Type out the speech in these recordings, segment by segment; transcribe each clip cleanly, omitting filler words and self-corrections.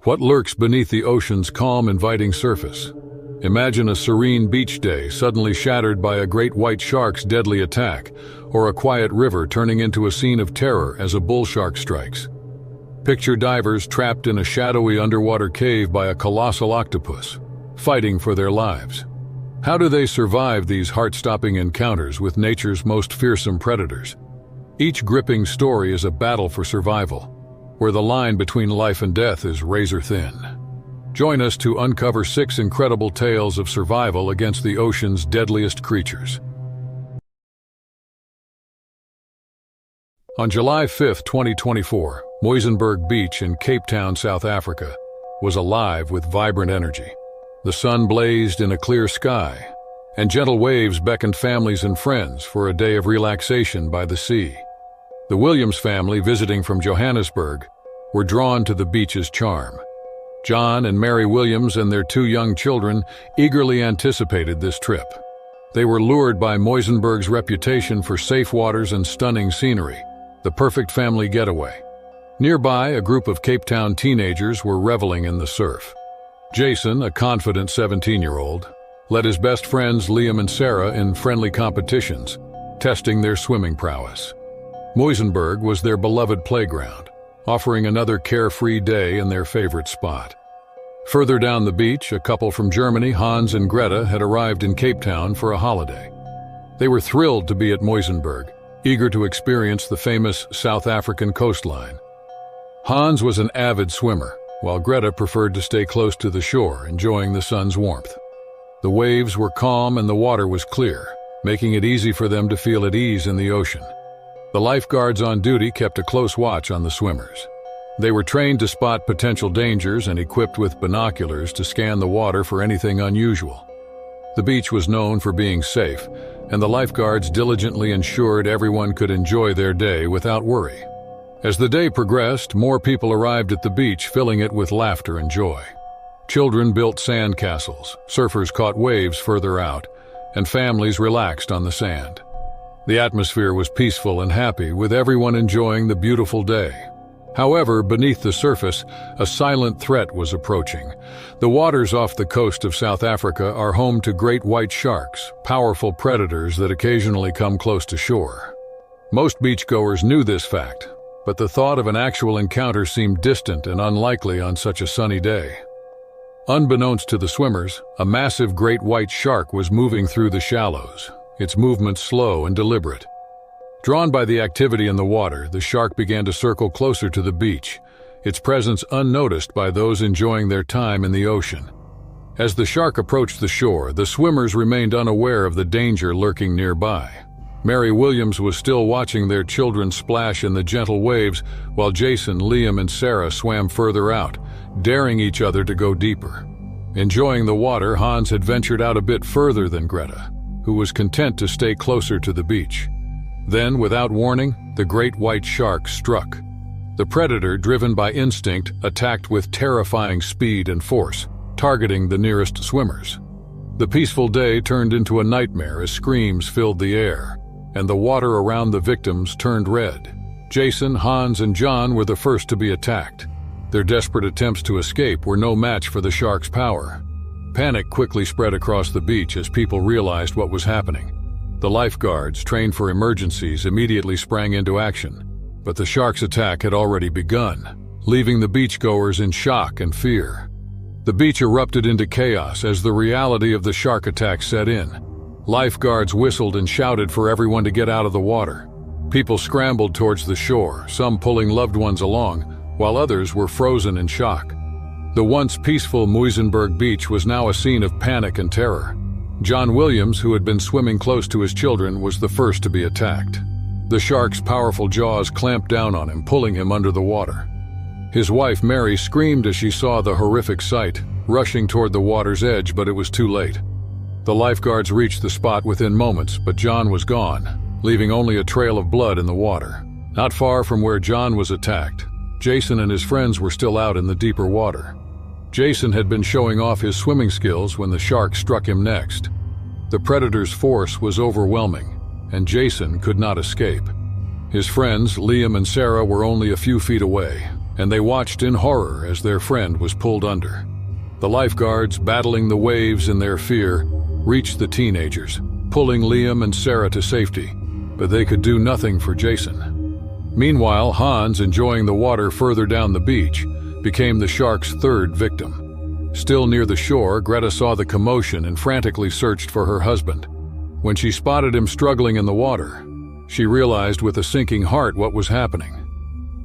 What lurks beneath the ocean's calm, inviting surface? Imagine a serene beach day suddenly shattered by a great white shark's deadly attack, or a quiet river turning into a scene of terror as a bull shark strikes. Picture divers trapped in a shadowy underwater cave by a colossal octopus, fighting for their lives. How do they survive these heart-stopping encounters with nature's most fearsome predators? Each gripping story is a battle for survival, where the line between life and death is razor-thin. Join us to uncover 6 incredible tales of survival against the ocean's deadliest creatures. On July 5, 2024, Muizenberg Beach in Cape Town, South Africa, was alive with vibrant energy. The sun blazed in a clear sky, and gentle waves beckoned families and friends for a day of relaxation by the sea. The Williams family, visiting from Johannesburg, were drawn to the beach's charm. John and Mary Williams and their 2 young children eagerly anticipated this trip. They were lured by Muizenberg's reputation for safe waters and stunning scenery, the perfect family getaway. Nearby, a group of Cape Town teenagers were reveling in the surf. Jason, a confident 17-year-old, led his best friends Liam and Sarah in friendly competitions, testing their swimming prowess. Muizenberg was their beloved playground, offering another carefree day in their favorite spot. Further down the beach, a couple from Germany, Hans and Greta, had arrived in Cape Town for a holiday. They were thrilled to be at Muizenberg, eager to experience the famous South African coastline. Hans was an avid swimmer, while Greta preferred to stay close to the shore, enjoying the sun's warmth. The waves were calm and the water was clear, making it easy for them to feel at ease in the ocean. The lifeguards on duty kept a close watch on the swimmers. They were trained to spot potential dangers and equipped with binoculars to scan the water for anything unusual. The beach was known for being safe, and the lifeguards diligently ensured everyone could enjoy their day without worry. As the day progressed, more people arrived at the beach, filling it with laughter and joy. Children built sand castles, surfers caught waves further out, and families relaxed on the sand. The atmosphere was peaceful and happy, with everyone enjoying the beautiful day. However, beneath the surface, a silent threat was approaching. The waters off the coast of South Africa are home to great white sharks, powerful predators that occasionally come close to shore. Most beachgoers knew this fact, but the thought of an actual encounter seemed distant and unlikely on such a sunny day. Unbeknownst to the swimmers, a massive great white shark was moving through the shallows, its movements slow and deliberate. Drawn by the activity in the water, the shark began to circle closer to the beach, its presence unnoticed by those enjoying their time in the ocean. As the shark approached the shore, the swimmers remained unaware of the danger lurking nearby. Mary Williams was still watching their children splash in the gentle waves, while Jason, Liam, and Sarah swam further out, daring each other to go deeper. Enjoying the water, Hans had ventured out a bit further than Greta, who was content to stay closer to the beach. Then, without warning, the great white shark struck. The predator, driven by instinct, attacked with terrifying speed and force, targeting the nearest swimmers. The peaceful day turned into a nightmare as screams filled the air, and the water around the victims turned red. Jason, Hans, and John were the first to be attacked. Their desperate attempts to escape were no match for the shark's power. Panic quickly spread across the beach as people realized what was happening. The lifeguards, trained for emergencies, immediately sprang into action, but the shark's attack had already begun, leaving the beachgoers in shock and fear. The beach erupted into chaos as the reality of the shark attack set in. Lifeguards whistled and shouted for everyone to get out of the water. People scrambled towards the shore, some pulling loved ones along, while others were frozen in shock. The once peaceful Muizenberg Beach was now a scene of panic and terror. John Williams, who had been swimming close to his children, was the first to be attacked. The shark's powerful jaws clamped down on him, pulling him under the water. His wife, Mary, screamed as she saw the horrific sight, rushing toward the water's edge, but it was too late. The lifeguards reached the spot within moments, but John was gone, leaving only a trail of blood in the water. Not far from where John was attacked, Jason and his friends were still out in the deeper water. Jason had been showing off his swimming skills when the shark struck him next. The predator's force was overwhelming, and Jason could not escape. His friends, Liam and Sarah, were only a few feet away, and they watched in horror as their friend was pulled under. The lifeguards, battling the waves in their fear, reached the teenagers, pulling Liam and Sarah to safety, but they could do nothing for Jason. Meanwhile, Hans, enjoying the water further down the beach, became the shark's third victim. Still near the shore, Greta saw the commotion and frantically searched for her husband. When she spotted him struggling in the water, she realized with a sinking heart what was happening.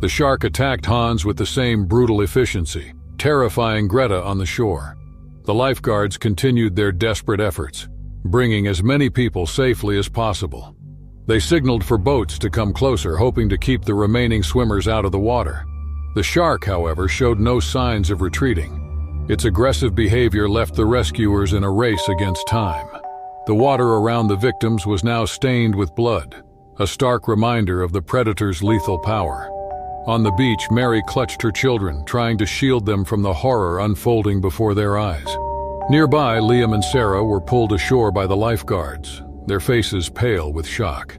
The shark attacked Hans with the same brutal efficiency, terrifying Greta on the shore. The lifeguards continued their desperate efforts, bringing as many people safely as possible. They signaled for boats to come closer, hoping to keep the remaining swimmers out of the water. The shark, however, showed no signs of retreating. Its aggressive behavior left the rescuers in a race against time. The water around the victims was now stained with blood, a stark reminder of the predator's lethal power. On the beach, Mary clutched her children, trying to shield them from the horror unfolding before their eyes. Nearby, Liam and Sarah were pulled ashore by the lifeguards, their faces pale with shock.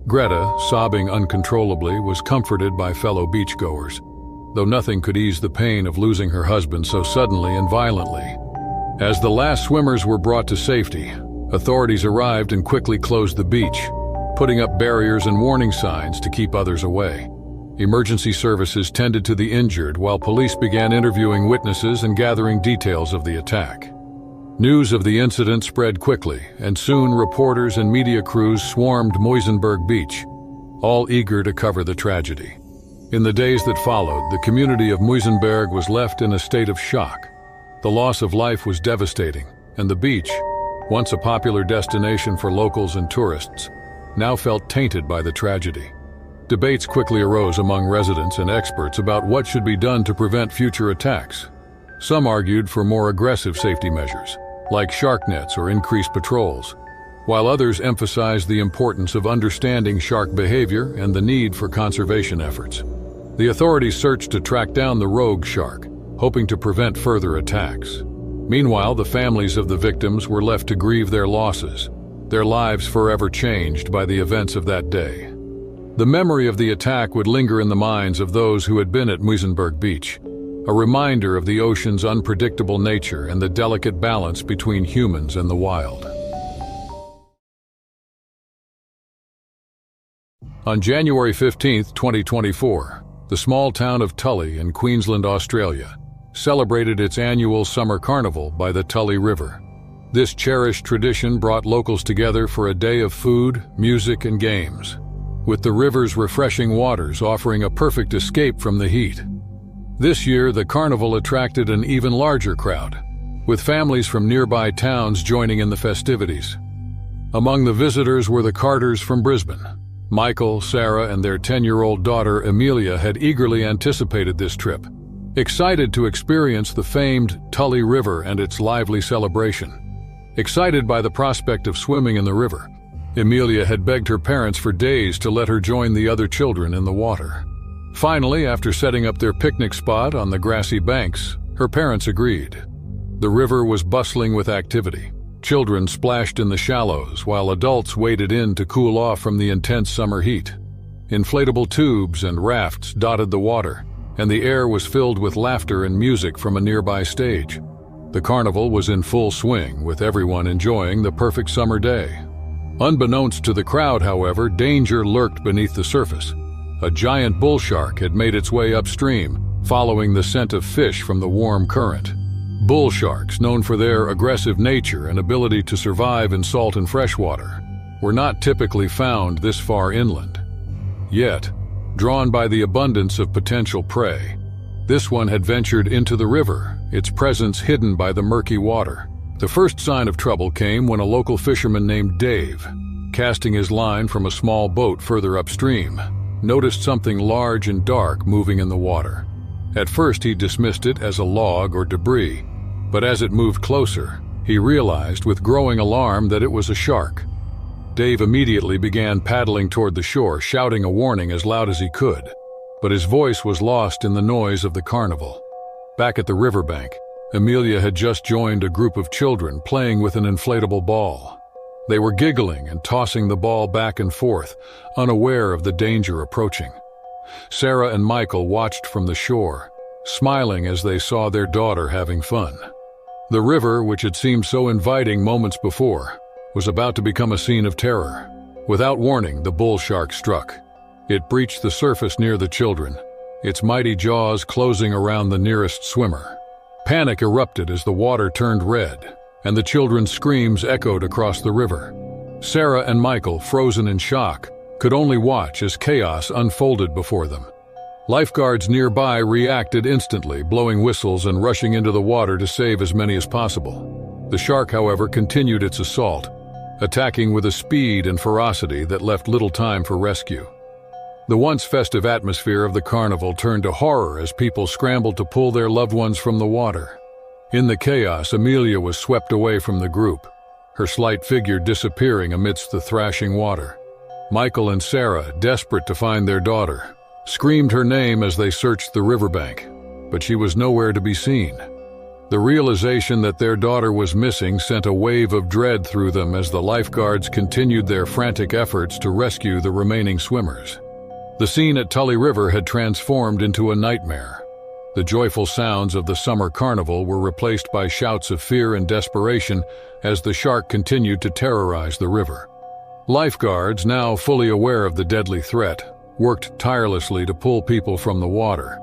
Greta, sobbing uncontrollably, was comforted by fellow beachgoers, though nothing could ease the pain of losing her husband so suddenly and violently. As the last swimmers were brought to safety, authorities arrived and quickly closed the beach, putting up barriers and warning signs to keep others away. Emergency services tended to the injured while police began interviewing witnesses and gathering details of the attack. News of the incident spread quickly, and soon reporters and media crews swarmed Muizenberg Beach, all eager to cover the tragedy. In the days that followed, the community of Muizenberg was left in a state of shock. The loss of life was devastating, and the beach, once a popular destination for locals and tourists, now felt tainted by the tragedy. Debates quickly arose among residents and experts about what should be done to prevent future attacks. Some argued for more aggressive safety measures, like shark nets or increased patrols, while others emphasized the importance of understanding shark behavior and the need for conservation efforts. The authorities searched to track down the rogue shark, hoping to prevent further attacks. Meanwhile, the families of the victims were left to grieve their losses, their lives forever changed by the events of that day. The memory of the attack would linger in the minds of those who had been at Muizenberg Beach, a reminder of the ocean's unpredictable nature and the delicate balance between humans and the wild. On January 15, 2024, the small town of Tully in Queensland, Australia, celebrated its annual summer carnival by the Tully River. This cherished tradition brought locals together for a day of food, music, and games, with the river's refreshing waters offering a perfect escape from the heat. This year, the carnival attracted an even larger crowd, with families from nearby towns joining in the festivities. Among the visitors were the Carters from Brisbane. Michael, Sarah, and their 10-year-old daughter Amelia had eagerly anticipated this trip, excited to experience the famed Tully River and its lively celebration. Excited by the prospect of swimming in the river, Amelia had begged her parents for days to let her join the other children in the water. Finally, after setting up their picnic spot on the grassy banks, her parents agreed. The river was bustling with activity. Children splashed in the shallows while adults waded in to cool off from the intense summer heat. Inflatable tubes and rafts dotted the water, and the air was filled with laughter and music from a nearby stage. The carnival was in full swing, with everyone enjoying the perfect summer day. Unbeknownst to the crowd, however, danger lurked beneath the surface. A giant bull shark had made its way upstream, following the scent of fish from the warm current. Bull sharks, known for their aggressive nature and ability to survive in salt and freshwater, were not typically found this far inland. Yet, drawn by the abundance of potential prey, this one had ventured into the river, its presence hidden by the murky water. The first sign of trouble came when a local fisherman named Dave, casting his line from a small boat further upstream, noticed something large and dark moving in the water. At first he dismissed it as a log or debris, but as it moved closer, he realized with growing alarm that it was a shark. Dave immediately began paddling toward the shore, shouting a warning as loud as he could, but his voice was lost in the noise of the carnival. Back at the riverbank, Amelia had just joined a group of children playing with an inflatable ball. They were giggling and tossing the ball back and forth, unaware of the danger approaching. Sarah and Michael watched from the shore, smiling as they saw their daughter having fun. The river, which had seemed so inviting moments before, was about to become a scene of terror. Without warning, the bull shark struck. It breached the surface near the children, its mighty jaws closing around the nearest swimmer. Panic erupted as the water turned red, and the children's screams echoed across the river. Sarah and Michael, frozen in shock, could only watch as chaos unfolded before them. Lifeguards nearby reacted instantly, blowing whistles and rushing into the water to save as many as possible. The shark, however, continued its assault, attacking with a speed and ferocity that left little time for rescue. The once festive atmosphere of the carnival turned to horror as people scrambled to pull their loved ones from the water. In the chaos, Amelia was swept away from the group, her slight figure disappearing amidst the thrashing water. Michael and Sarah, desperate to find their daughter, screamed her name as they searched the riverbank, but she was nowhere to be seen. The realization that their daughter was missing sent a wave of dread through them as the lifeguards continued their frantic efforts to rescue the remaining swimmers. The scene at Tully River had transformed into a nightmare. The joyful sounds of the summer carnival were replaced by shouts of fear and desperation as the shark continued to terrorize the river. Lifeguards, now fully aware of the deadly threat, worked tirelessly to pull people from the water.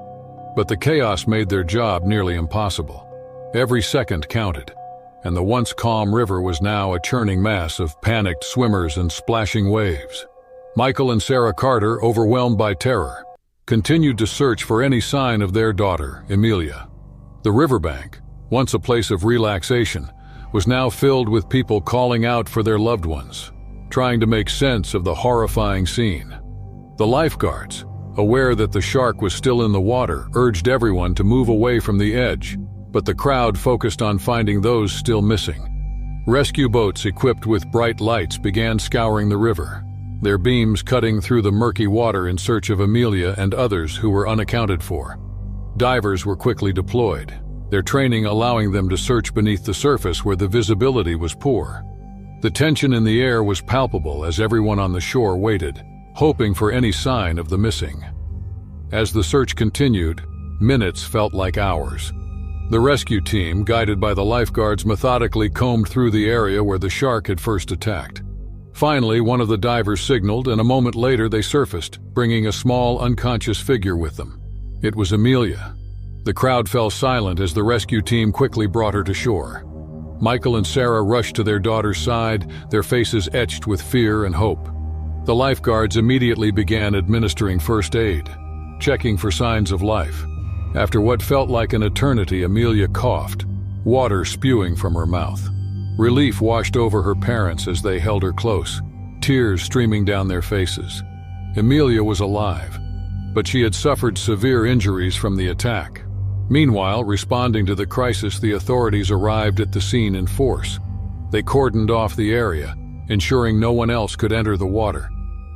But the chaos made their job nearly impossible. Every second counted, and the once calm river was now a churning mass of panicked swimmers and splashing waves. Michael and Sarah Carter, overwhelmed by terror, continued to search for any sign of their daughter, Amelia. The riverbank, once a place of relaxation, was now filled with people calling out for their loved ones, trying to make sense of the horrifying scene. The lifeguards, aware that the shark was still in the water, urged everyone to move away from the edge, but the crowd focused on finding those still missing. Rescue boats equipped with bright lights began scouring the river, their beams cutting through the murky water in search of Amelia and others who were unaccounted for. Divers were quickly deployed, their training allowing them to search beneath the surface where the visibility was poor. The tension in the air was palpable as everyone on the shore waited, hoping for any sign of the missing. As the search continued, minutes felt like hours. The rescue team, guided by the lifeguards, methodically combed through the area where the shark had first attacked. Finally, one of the divers signaled, and a moment later they surfaced, bringing a small, unconscious figure with them. It was Amelia. The crowd fell silent as the rescue team quickly brought her to shore. Michael and Sarah rushed to their daughter's side, their faces etched with fear and hope. The lifeguards immediately began administering first aid, checking for signs of life. After what felt like an eternity, Amelia coughed, water spewing from her mouth. Relief washed over her parents as they held her close, tears streaming down their faces. Amelia was alive, but she had suffered severe injuries from the attack. Meanwhile, responding to the crisis, the authorities arrived at the scene in force. They cordoned off the area, ensuring no one else could enter the water.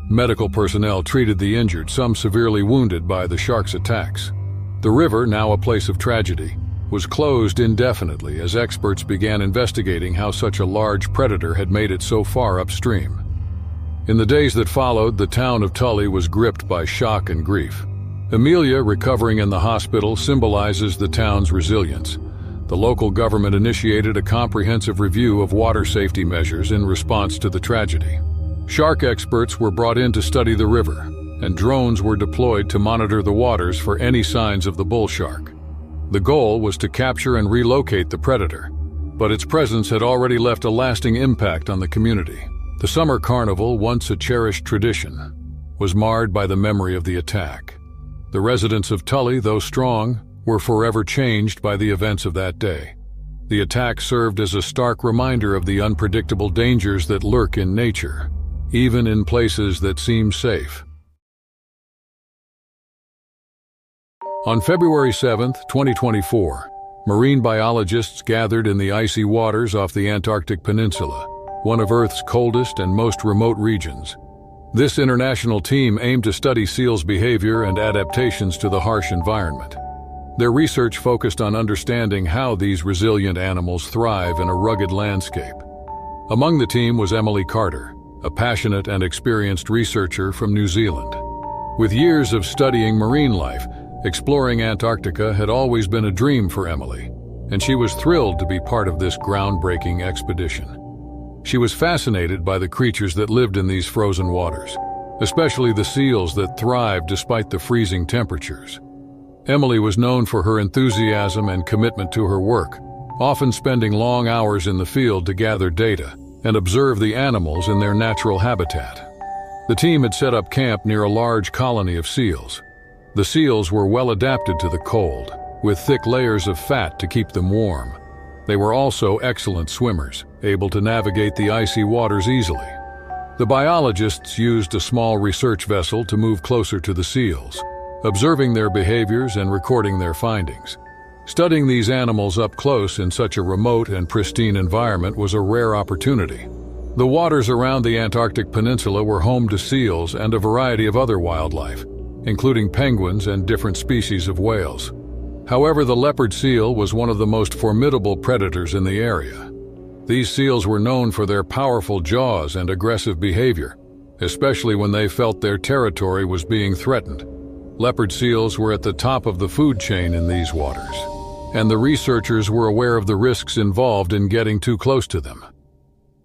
Medical personnel treated the injured, some severely wounded by the shark's attacks. The river, now a place of tragedy, was closed indefinitely as experts began investigating how such a large predator had made it so far upstream. In the days that followed, the town of Tully was gripped by shock and grief. Amelia, recovering in the hospital, symbolizes the town's resilience. The local government initiated a comprehensive review of water safety measures in response to the tragedy. Shark experts were brought in to study the river, and drones were deployed to monitor the waters for any signs of the bull shark. The goal was to capture and relocate the predator, but its presence had already left a lasting impact on the community. The summer carnival, once a cherished tradition, was marred by the memory of the attack. The residents of Tully, though strong, were forever changed by the events of that day. The attack served as a stark reminder of the unpredictable dangers that lurk in nature, even in places that seem safe. On February 7, 2024, marine biologists gathered in the icy waters off the Antarctic Peninsula, one of Earth's coldest and most remote regions. This international team aimed to study seals' behavior and adaptations to the harsh environment. Their research focused on understanding how these resilient animals thrive in a rugged landscape. Among the team was Emily Carter, a passionate and experienced researcher from New Zealand. With years of studying marine life, exploring Antarctica had always been a dream for Emily, and she was thrilled to be part of this groundbreaking expedition. She was fascinated by the creatures that lived in these frozen waters, especially the seals that thrived despite the freezing temperatures. Emily was known for her enthusiasm and commitment to her work, often spending long hours in the field to gather data and observe the animals in their natural habitat. The team had set up camp near a large colony of seals. The seals were well adapted to the cold, with thick layers of fat to keep them warm. They were also excellent swimmers, able to navigate the icy waters easily. The biologists used a small research vessel to move closer to the seals, observing their behaviors and recording their findings. Studying these animals up close in such a remote and pristine environment was a rare opportunity. The waters around the Antarctic Peninsula were home to seals and a variety of other wildlife, including penguins and different species of whales. However, the leopard seal was one of the most formidable predators in the area. These seals were known for their powerful jaws and aggressive behavior, especially when they felt their territory was being threatened. Leopard seals were at the top of the food chain in these waters, and the researchers were aware of the risks involved in getting too close to them.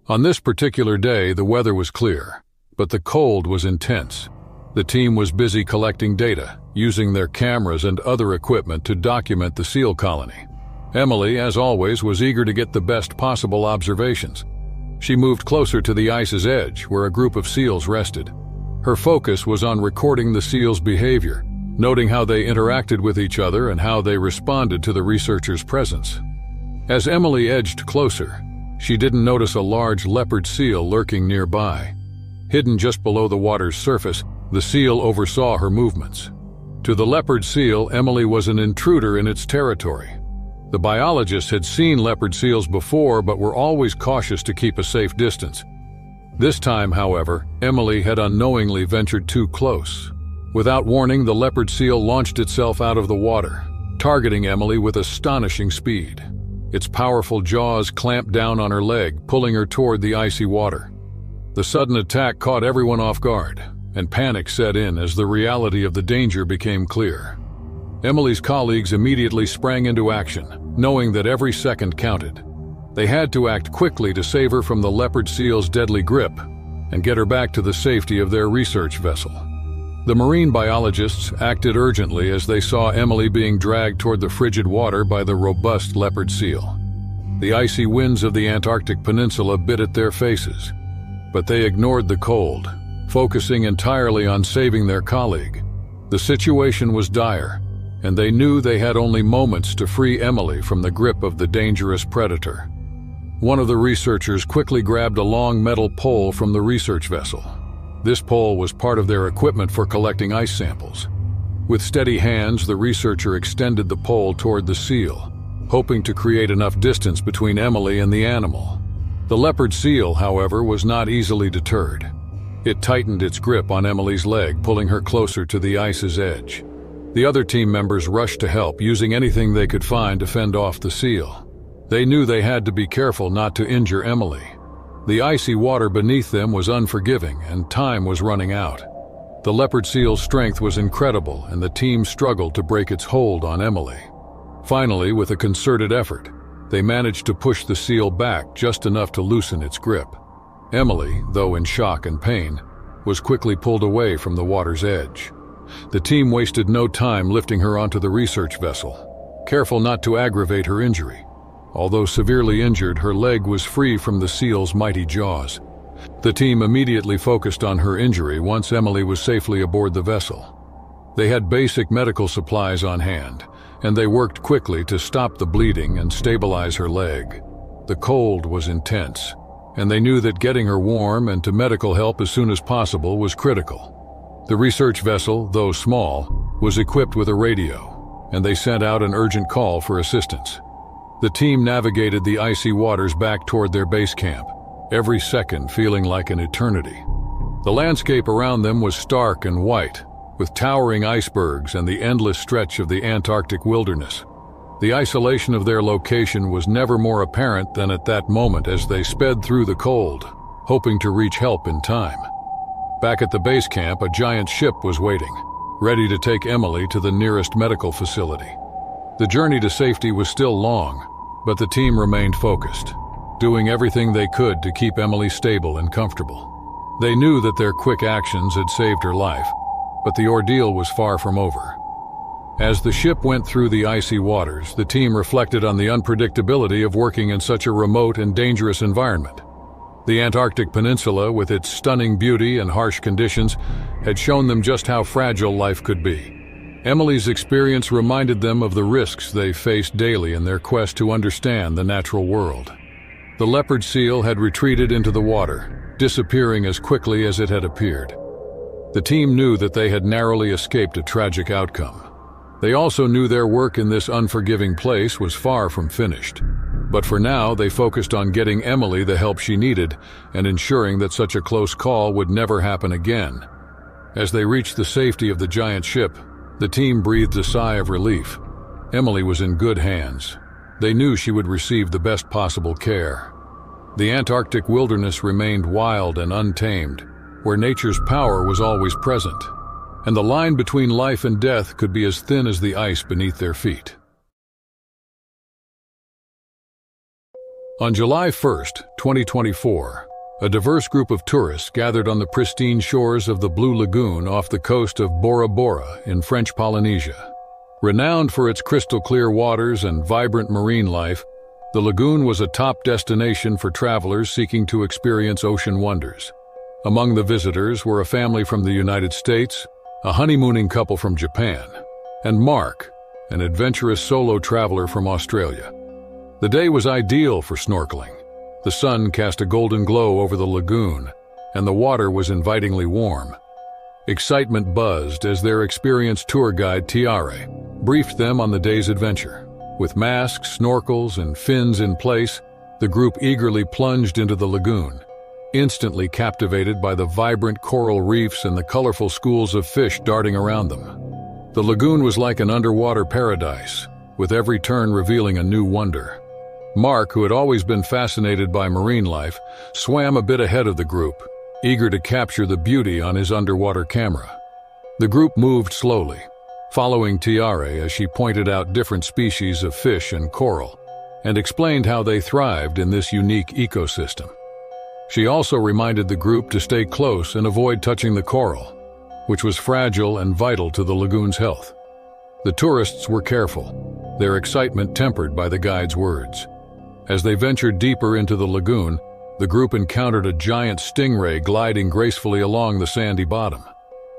On this particular day, the weather was clear, but the cold was intense. The team was busy collecting data, using their cameras and other equipment to document the seal colony. Emily, as always, was eager to get the best possible observations. She moved closer to the ice's edge, where a group of seals rested. Her focus was on recording the seals' behavior, noting how they interacted with each other and how they responded to the researchers' presence. As Emily edged closer, she didn't notice a large leopard seal lurking nearby. Hidden just below the water's surface, the seal oversaw her movements. To the leopard seal, Emily was an intruder in its territory. The biologists had seen leopard seals before but were always cautious to keep a safe distance. This time, however, Emily had unknowingly ventured too close. Without warning, the leopard seal launched itself out of the water, targeting Emily with astonishing speed. Its powerful jaws clamped down on her leg, pulling her toward the icy water. The sudden attack caught everyone off guard, and panic set in as the reality of the danger became clear. Emily's colleagues immediately sprang into action, knowing that every second counted. They had to act quickly to save her from the leopard seal's deadly grip and get her back to the safety of their research vessel. The marine biologists acted urgently as they saw Emily being dragged toward the frigid water by the robust leopard seal. The icy winds of the Antarctic Peninsula bit at their faces, but they ignored the cold, focusing entirely on saving their colleague. The situation was dire, and they knew they had only moments to free Emily from the grip of the dangerous predator. One of the researchers quickly grabbed a long metal pole from the research vessel. This pole was part of their equipment for collecting ice samples. With steady hands, the researcher extended the pole toward the seal, hoping to create enough distance between Emily and the animal. The leopard seal, however, was not easily deterred. It tightened its grip on Emily's leg, pulling her closer to the ice's edge. The other team members rushed to help, using anything they could find to fend off the seal. They knew they had to be careful not to injure Emily. The icy water beneath them was unforgiving, and time was running out. The leopard seal's strength was incredible, and the team struggled to break its hold on Emily. Finally, with a concerted effort, they managed to push the seal back just enough to loosen its grip. Emily, though in shock and pain, was quickly pulled away from the water's edge. The team wasted no time lifting her onto the research vessel, careful not to aggravate her injury. Although severely injured, her leg was free from the seal's mighty jaws. The team immediately focused on her injury once Emily was safely aboard the vessel. They had basic medical supplies on hand, and they worked quickly to stop the bleeding and stabilize her leg. The cold was intense, and they knew that getting her warm and to medical help as soon as possible was critical. The research vessel, though small, was equipped with a radio, and they sent out an urgent call for assistance. The team navigated the icy waters back toward their base camp, every second feeling like an eternity. The landscape around them was stark and white, with towering icebergs and the endless stretch of the Antarctic wilderness. The isolation of their location was never more apparent than at that moment as they sped through the cold, hoping to reach help in time. Back at the base camp, a giant ship was waiting, ready to take Emily to the nearest medical facility. The journey to safety was still long, but the team remained focused, doing everything they could to keep Emily stable and comfortable. They knew that their quick actions had saved her life, but the ordeal was far from over. As the ship went through the icy waters, the team reflected on the unpredictability of working in such a remote and dangerous environment. The Antarctic Peninsula, with its stunning beauty and harsh conditions, had shown them just how fragile life could be. Emily's experience reminded them of the risks they faced daily in their quest to understand the natural world. The leopard seal had retreated into the water, disappearing as quickly as it had appeared. The team knew that they had narrowly escaped a tragic outcome. They also knew their work in this unforgiving place was far from finished. But for now, they focused on getting Emily the help she needed and ensuring that such a close call would never happen again. As they reached the safety of the giant ship, the team breathed a sigh of relief. Emily was in good hands. They knew she would receive the best possible care. The Antarctic wilderness remained wild and untamed, where nature's power was always present, and the line between life and death could be as thin as the ice beneath their feet. On July 1st, 2024, a diverse group of tourists gathered on the pristine shores of the Blue Lagoon off the coast of Bora Bora in French Polynesia. Renowned for its crystal-clear waters and vibrant marine life, the lagoon was a top destination for travelers seeking to experience ocean wonders. Among the visitors were a family from the United States, a honeymooning couple from Japan, and Mark, an adventurous solo traveler from Australia. The day was ideal for snorkeling. The sun cast a golden glow over the lagoon, and the water was invitingly warm. Excitement buzzed as their experienced tour guide Tiare briefed them on the day's adventure. With masks, snorkels, and fins in place, the group eagerly plunged into the lagoon, instantly captivated by the vibrant coral reefs and the colorful schools of fish darting around them. The lagoon was like an underwater paradise, with every turn revealing a new wonder. Mark, who had always been fascinated by marine life, swam a bit ahead of the group, eager to capture the beauty on his underwater camera. The group moved slowly, following Tiare as she pointed out different species of fish and coral, and explained how they thrived in this unique ecosystem. She also reminded the group to stay close and avoid touching the coral, which was fragile and vital to the lagoon's health. The tourists were careful, their excitement tempered by the guide's words. As they ventured deeper into the lagoon, the group encountered a giant stingray gliding gracefully along the sandy bottom.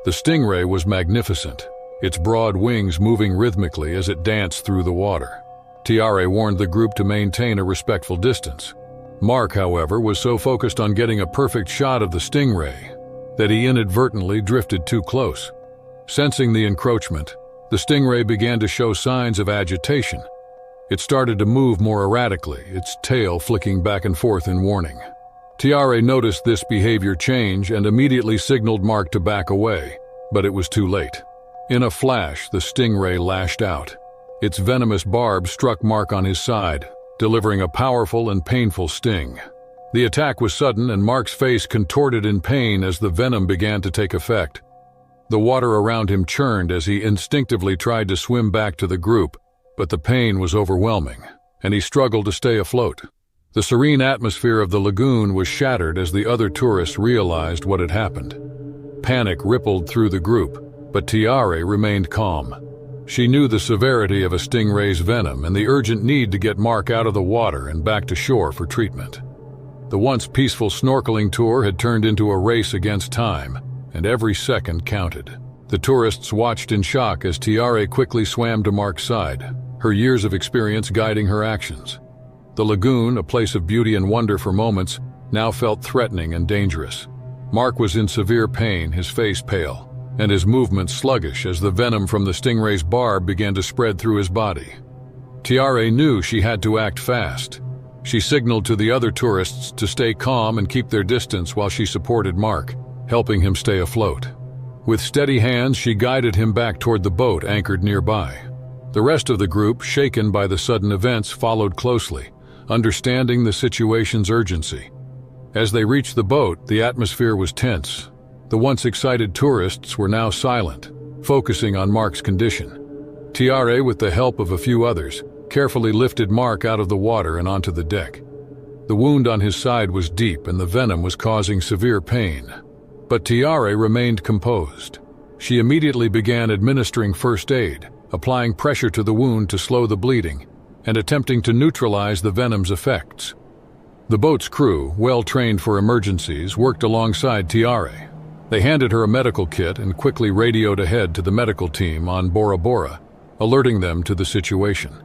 The stingray was magnificent, its broad wings moving rhythmically as it danced through the water. Tiare warned the group to maintain a respectful distance. Mark, however, was so focused on getting a perfect shot of the stingray that he inadvertently drifted too close. Sensing the encroachment, the stingray began to show signs of agitation. It started to move more erratically, its tail flicking back and forth in warning. Tiare noticed this behavior change and immediately signaled Mark to back away, but it was too late. In a flash, the stingray lashed out. Its venomous barb struck Mark on his side, delivering a powerful and painful sting. The attack was sudden, and Mark's face contorted in pain as the venom began to take effect. The water around him churned as he instinctively tried to swim back to the group, but the pain was overwhelming, and he struggled to stay afloat. The serene atmosphere of the lagoon was shattered as the other tourists realized what had happened. Panic rippled through the group, but Tiare remained calm. She knew the severity of a stingray's venom and the urgent need to get Mark out of the water and back to shore for treatment. The once peaceful snorkeling tour had turned into a race against time, and every second counted. The tourists watched in shock as Tiare quickly swam to Mark's side, her years of experience guiding her actions. The lagoon, a place of beauty and wonder for moments, now felt threatening and dangerous. Mark was in severe pain, his face pale, and his movements sluggish as the venom from the stingray's barb began to spread through his body. Tiare knew she had to act fast. She signaled to the other tourists to stay calm and keep their distance while she supported Mark, helping him stay afloat. With steady hands, she guided him back toward the boat anchored nearby. The rest of the group, shaken by the sudden events, followed closely, understanding the situation's urgency. As they reached the boat, the atmosphere was tense. The once excited tourists were now silent, focusing on Mark's condition. Tiare, with the help of a few others, carefully lifted Mark out of the water and onto the deck. The wound on his side was deep and the venom was causing severe pain. But Tiare remained composed. She immediately began administering first aid, applying pressure to the wound to slow the bleeding, and attempting to neutralize the venom's effects. The boat's crew, well trained for emergencies, worked alongside Tiare. They handed her a medical kit and quickly radioed ahead to the medical team on Bora Bora, alerting them to the situation.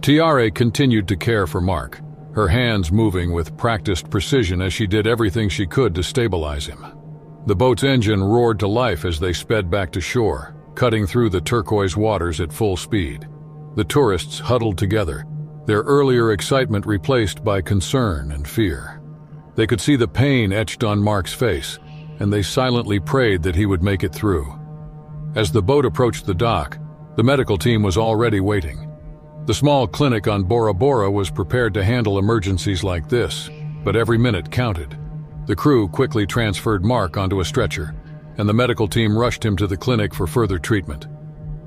Tiare continued to care for Mark, her hands moving with practiced precision as she did everything she could to stabilize him. The boat's engine roared to life as they sped back to shore, cutting through the turquoise waters at full speed. The tourists huddled together, their earlier excitement replaced by concern and fear. They could see the pain etched on Mark's face, and they silently prayed that he would make it through. As the boat approached the dock, the medical team was already waiting. The small clinic on Bora Bora was prepared to handle emergencies like this, but every minute counted. The crew quickly transferred Mark onto a stretcher, and the medical team rushed him to the clinic for further treatment.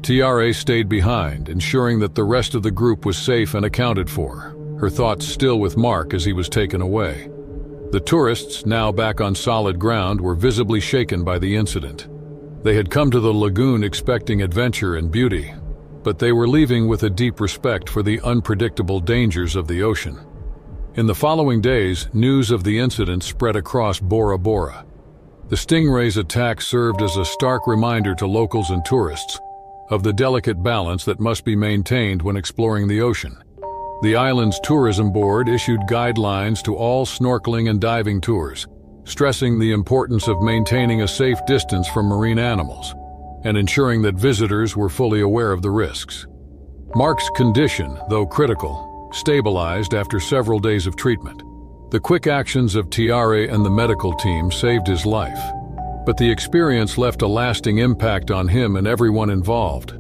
Tiare stayed behind, ensuring that the rest of the group was safe and accounted for, her thoughts still with Mark as he was taken away. The tourists, now back on solid ground, were visibly shaken by the incident. They had come to the lagoon expecting adventure and beauty, but they were leaving with a deep respect for the unpredictable dangers of the ocean. In the following days, news of the incident spread across Bora Bora. The stingray's attack served as a stark reminder to locals and tourists of the delicate balance that must be maintained when exploring the ocean. The island's tourism board issued guidelines to all snorkeling and diving tours, stressing the importance of maintaining a safe distance from marine animals and ensuring that visitors were fully aware of the risks. Mark's condition, though critical, stabilized after several days of treatment. The quick actions of Tiare and the medical team saved his life, but the experience left a lasting impact on him and everyone involved.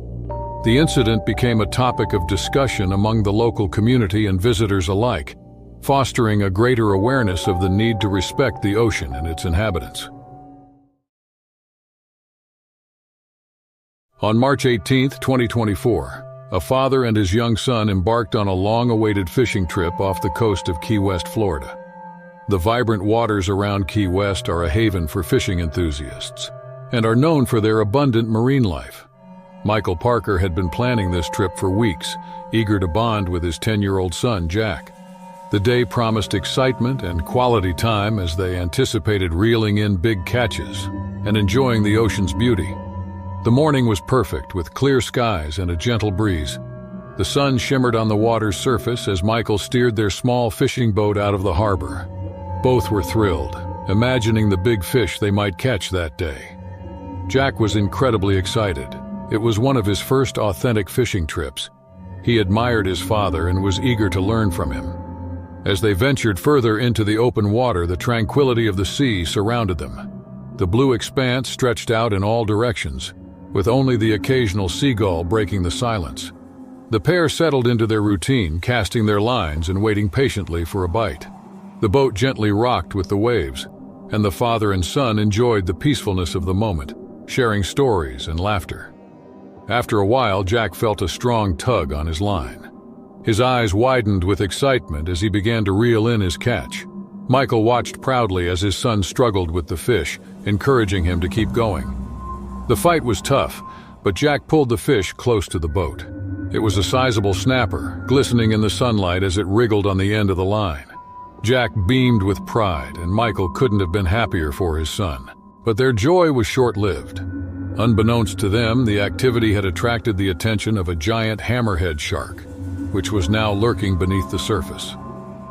The incident became a topic of discussion among the local community and visitors alike, fostering a greater awareness of the need to respect the ocean and its inhabitants. On March 18, 2024, a father and his young son embarked on a long-awaited fishing trip off the coast of Key West, Florida. The vibrant waters around Key West are a haven for fishing enthusiasts and are known for their abundant marine life. Michael Parker had been planning this trip for weeks, eager to bond with his 10-year-old son, Jack. The day promised excitement and quality time as they anticipated reeling in big catches and enjoying the ocean's beauty. The morning was perfect, with clear skies and a gentle breeze. The sun shimmered on the water's surface as Michael steered their small fishing boat out of the harbor. Both were thrilled, imagining the big fish they might catch that day. Jack was incredibly excited. It was one of his first authentic fishing trips. He admired his father and was eager to learn from him. As they ventured further into the open water, the tranquility of the sea surrounded them. The blue expanse stretched out in all directions, with only the occasional seagull breaking the silence. The pair settled into their routine, casting their lines and waiting patiently for a bite. The boat gently rocked with the waves, and the father and son enjoyed the peacefulness of the moment, sharing stories and laughter. After a while, Jack felt a strong tug on his line. His eyes widened with excitement as he began to reel in his catch. Michael watched proudly as his son struggled with the fish, encouraging him to keep going. The fight was tough, but Jack pulled the fish close to the boat. It was a sizable snapper, glistening in the sunlight as it wriggled on the end of the line. Jack beamed with pride, and Michael couldn't have been happier for his son. But their joy was short-lived. Unbeknownst to them, the activity had attracted the attention of a giant hammerhead shark, which was now lurking beneath the surface.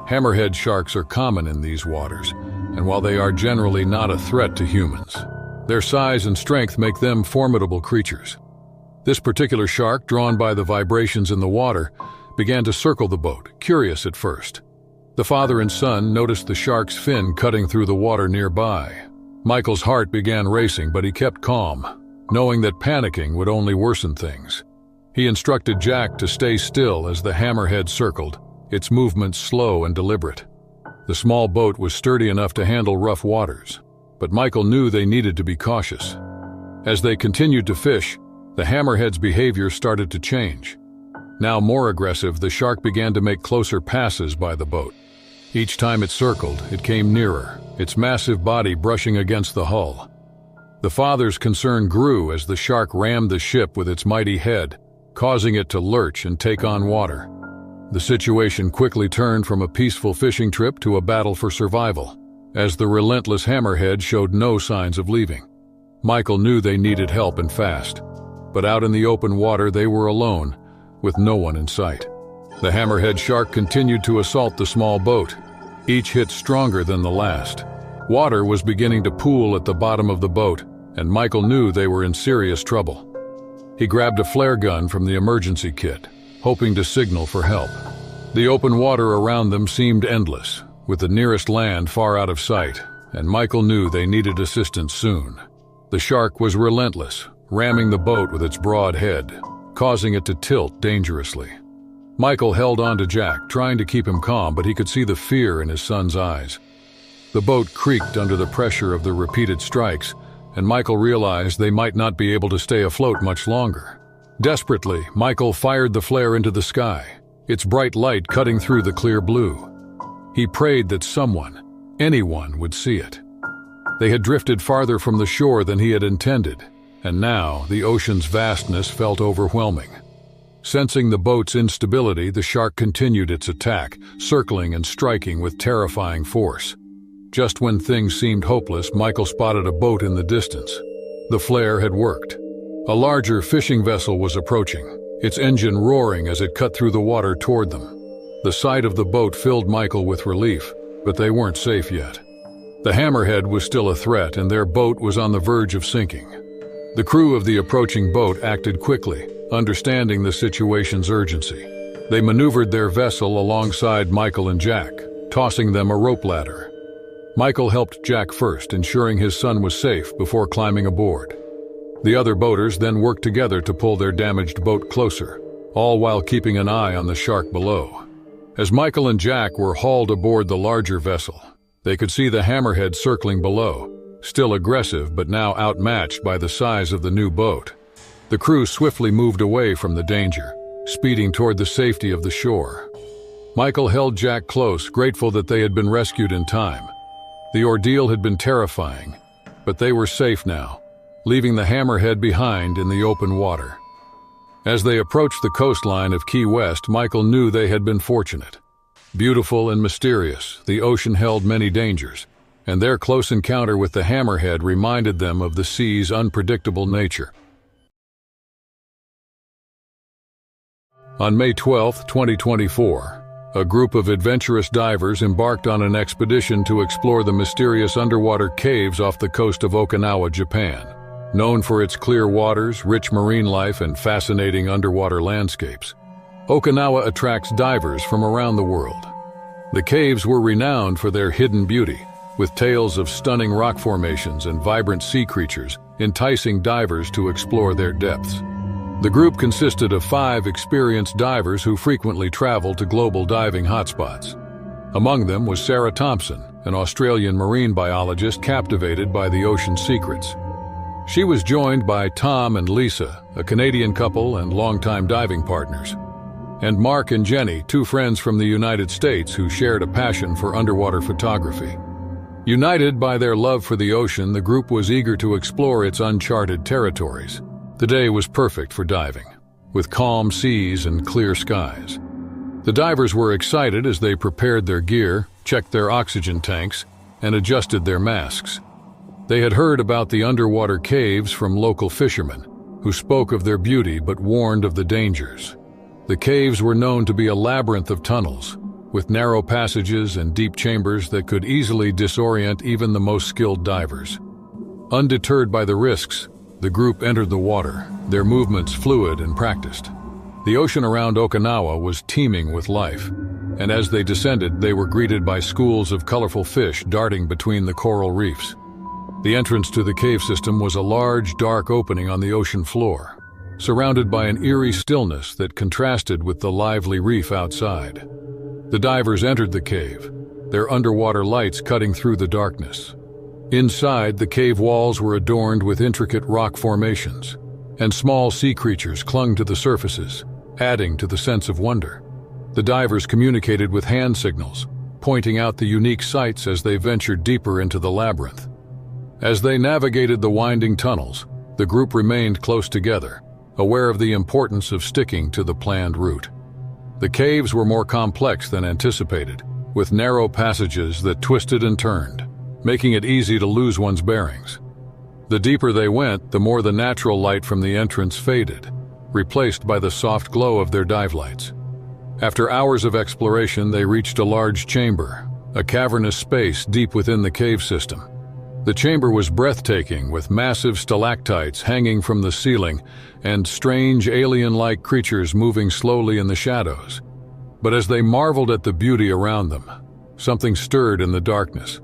Hammerhead sharks are common in these waters, and while they are generally not a threat to humans, their size and strength make them formidable creatures. This particular shark, drawn by the vibrations in the water, began to circle the boat, curious at first. The father and son noticed the shark's fin cutting through the water nearby. Michael's heart began racing, but he kept calm, knowing that panicking would only worsen things. He instructed Jack to stay still as the hammerhead circled, its movements slow and deliberate. The small boat was sturdy enough to handle rough waters. but Michael knew they needed to be cautious. As they continued to fish, the hammerhead's behavior started to change. Now more aggressive, the shark began to make closer passes by the boat. Each time it circled, it came nearer, its massive body brushing against the hull. The father's concern grew as the shark rammed the ship with its mighty head, causing it to lurch and take on water. The situation quickly turned from a peaceful fishing trip to a battle for survival, as the relentless hammerhead showed no signs of leaving. Michael knew they needed help and fast, but out in the open water they were alone, with no one in sight. The hammerhead shark continued to assault the small boat, each hit stronger than the last. Water was beginning to pool at the bottom of the boat, and Michael knew they were in serious trouble. He grabbed a flare gun from the emergency kit, hoping to signal for help. The open water around them seemed endless, with the nearest land far out of sight, and Michael knew they needed assistance soon. The shark was relentless, ramming the boat with its broad head, causing it to tilt dangerously. Michael held on to Jack, trying to keep him calm, but he could see the fear in his son's eyes. The boat creaked under the pressure of the repeated strikes, and Michael realized they might not be able to stay afloat much longer. Desperately, Michael fired the flare into the sky, its bright light cutting through the clear blue. He prayed that someone, anyone, would see it. They had drifted farther from the shore than he had intended, and now the ocean's vastness felt overwhelming. Sensing the boat's instability, the shark continued its attack, circling and striking with terrifying force. Just when things seemed hopeless, Michael spotted a boat in the distance. The flare had worked. A larger fishing vessel was approaching, its engine roaring as it cut through the water toward them. The sight of the boat filled Michael with relief, but they weren't safe yet. The hammerhead was still a threat, and their boat was on the verge of sinking. The crew of the approaching boat acted quickly, understanding the situation's urgency. They maneuvered their vessel alongside Michael and Jack, tossing them a rope ladder. Michael helped Jack first, ensuring his son was safe before climbing aboard. The other boaters then worked together to pull their damaged boat closer, all while keeping an eye on the shark below. As Michael and Jack were hauled aboard the larger vessel, they could see the hammerhead circling below, still aggressive but now outmatched by the size of the new boat. The crew swiftly moved away from the danger, speeding toward the safety of the shore. Michael held Jack close, grateful that they had been rescued in time. The ordeal had been terrifying, but they were safe now, leaving the hammerhead behind in the open water. As they approached the coastline of Key West, Michael knew they had been fortunate. Beautiful and mysterious, the ocean held many dangers, and their close encounter with the hammerhead reminded them of the sea's unpredictable nature. On May 12, 2024, a group of adventurous divers embarked on an expedition to explore the mysterious underwater caves off the coast of Okinawa, Japan. Known for its clear waters, rich marine life, and fascinating underwater landscapes, Okinawa attracts divers from around the world. The caves were renowned for their hidden beauty, with tales of stunning rock formations and vibrant sea creatures, enticing divers to explore their depths. The group consisted of 5 experienced divers who frequently traveled to global diving hotspots. Among them was Sarah Thompson, an Australian marine biologist captivated by the ocean's secrets. She was joined by Tom and Lisa, a Canadian couple and longtime diving partners, and Mark and Jenny, 2 friends from the United States who shared a passion for underwater photography. United by their love for the ocean, the group was eager to explore its uncharted territories. The day was perfect for diving, with calm seas and clear skies. The divers were excited as they prepared their gear, checked their oxygen tanks, and adjusted their masks. They had heard about the underwater caves from local fishermen, who spoke of their beauty but warned of the dangers. The caves were known to be a labyrinth of tunnels, with narrow passages and deep chambers that could easily disorient even the most skilled divers. Undeterred by the risks, the group entered the water, their movements fluid and practiced. The ocean around Okinawa was teeming with life, and as they descended, they were greeted by schools of colorful fish darting between the coral reefs. The entrance to the cave system was a large, dark opening on the ocean floor, surrounded by an eerie stillness that contrasted with the lively reef outside. The divers entered the cave, their underwater lights cutting through the darkness. Inside, the cave walls were adorned with intricate rock formations, and small sea creatures clung to the surfaces, adding to the sense of wonder. The divers communicated with hand signals, pointing out the unique sights as they ventured deeper into the labyrinth. As they navigated the winding tunnels, the group remained close together, aware of the importance of sticking to the planned route. The caves were more complex than anticipated, with narrow passages that twisted and turned, making it easy to lose one's bearings. The deeper they went, the more the natural light from the entrance faded, replaced by the soft glow of their dive lights. After hours of exploration, they reached a large chamber, a cavernous space deep within the cave system. The chamber was breathtaking, with massive stalactites hanging from the ceiling and strange alien-like creatures moving slowly in the shadows. But as they marveled at the beauty around them, something stirred in the darkness.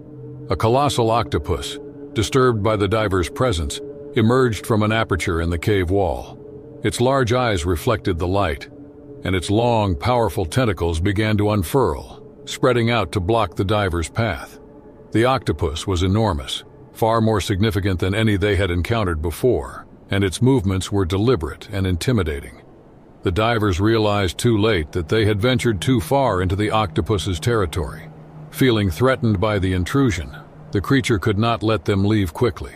A colossal octopus, disturbed by the divers' presence, emerged from an aperture in the cave wall. Its large eyes reflected the light, and its long, powerful tentacles began to unfurl, spreading out to block the divers' path. The octopus was enormous, far more significant than any they had encountered before, and its movements were deliberate and intimidating. The divers realized too late that they had ventured too far into the octopus's territory. Feeling threatened by the intrusion, the creature could not let them leave quickly.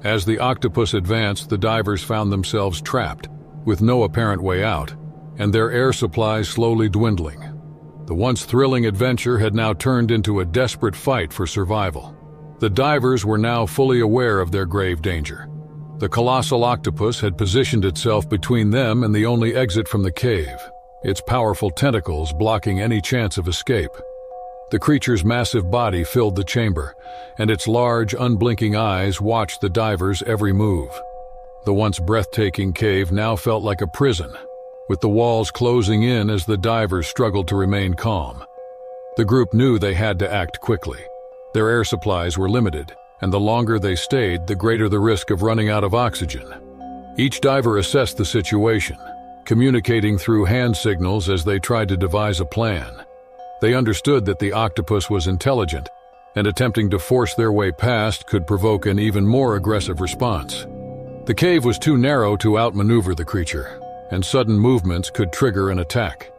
As the octopus advanced, the divers found themselves trapped, with no apparent way out, and their air supplies slowly dwindling. The once thrilling adventure had now turned into a desperate fight for survival. The divers were now fully aware of their grave danger. The colossal octopus had positioned itself between them and the only exit from the cave, its powerful tentacles blocking any chance of escape. The creature's massive body filled the chamber, and its large, unblinking eyes watched the divers' every move. The once breathtaking cave now felt like a prison, with the walls closing in as the divers struggled to remain calm. The group knew they had to act quickly. Their air supplies were limited, and the longer they stayed, the greater the risk of running out of oxygen. Each diver assessed the situation, communicating through hand signals as they tried to devise a plan. They understood that the octopus was intelligent, and attempting to force their way past could provoke an even more aggressive response. The cave was too narrow to outmaneuver the creature, and sudden movements could trigger an attack.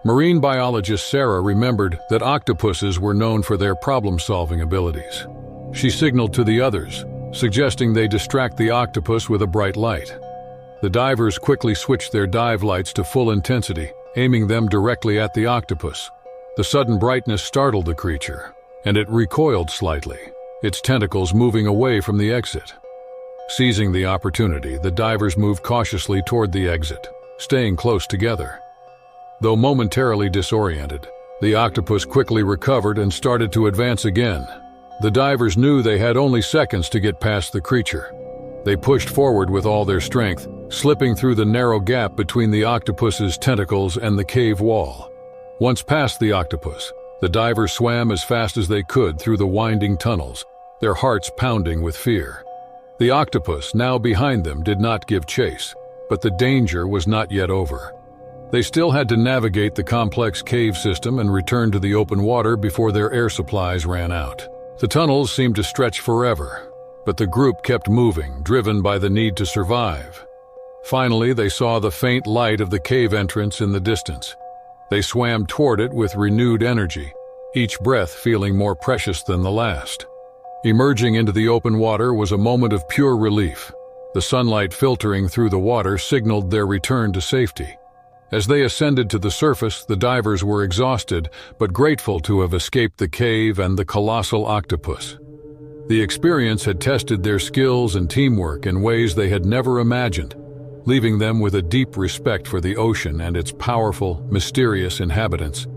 Marine biologist Sarah remembered that octopuses were known for their problem-solving abilities. She signaled to the others, suggesting they distract the octopus with a bright light. The divers quickly switched their dive lights to full intensity, aiming them directly at the octopus. The sudden brightness startled the creature, and it recoiled slightly, its tentacles moving away from the exit. Seizing the opportunity, the divers moved cautiously toward the exit, staying close together. Though momentarily disoriented, the octopus quickly recovered and started to advance again. The divers knew they had only seconds to get past the creature. They pushed forward with all their strength, slipping through the narrow gap between the octopus's tentacles and the cave wall. Once past the octopus, the divers swam as fast as they could through the winding tunnels, their hearts pounding with fear. The octopus, now behind them, did not give chase, but the danger was not yet over. They still had to navigate the complex cave system and return to the open water before their air supplies ran out. The tunnels seemed to stretch forever, but the group kept moving, driven by the need to survive. Finally, they saw the faint light of the cave entrance in the distance. They swam toward it with renewed energy, each breath feeling more precious than the last. Emerging into the open water was a moment of pure relief. The sunlight filtering through the water signaled their return to safety. As they ascended to the surface, the divers were exhausted, but grateful to have escaped the cave and the colossal octopus. The experience had tested their skills and teamwork in ways they had never imagined, leaving them with a deep respect for the ocean and its powerful, mysterious inhabitants.